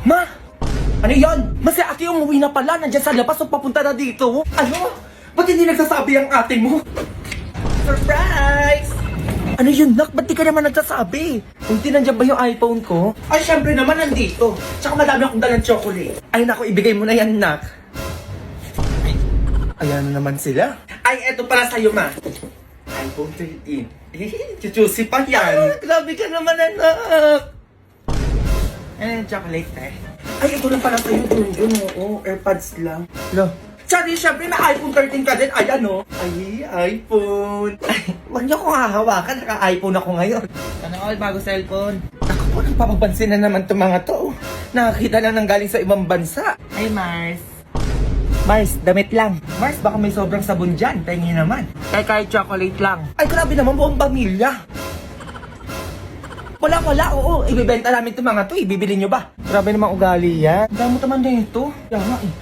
Ma! Ano yan? Ma, si ate umuwi na pala. Nandiyan sa labas o papunta na dito. Ano? Ba't hindi nagsasabi ang ate mo? Surprise! Ano yun, Nak? Ba't di ka naman nagsasabi? Hindi nandiyan ba yung iPhone ko? Ay, syempre naman nandito. Tsaka madami akong dalang chocolate. Ay, naku, ibigay mo na yan, Nak. Ay, ayan naman sila. Ay, eto para sa'yo, Ma. iPhone 13. Chuchusi pa yan. Grabe ka naman, anak. Ano yung chocolate, eh? Ay, ito lang pala sa'yo, yun, oo. AirPods lang. Lo. Sorry, syempre may iPhone 13 ka din. Ay, ano? Ay, iPhone. Ay, huwag niyo akong hahawakan. Naka-iPhone ako ngayon. Sana all bago cellphone. Ako po, nagpapapansin na naman itong mga to. Nakakita lang ng galing sa ibang bansa. Ay, Mars. Mars, damit lang. Mars, baka may sobrang sabon dyan. Tingin naman. Kahit chocolate lang. Ay, grabe naman, buong pamilya. Wala, oo. Ibibenta namin itong mga to. Ibibili nyo ba? Grabe namang ugali yan. Damo naman na ito. Yan nga eh.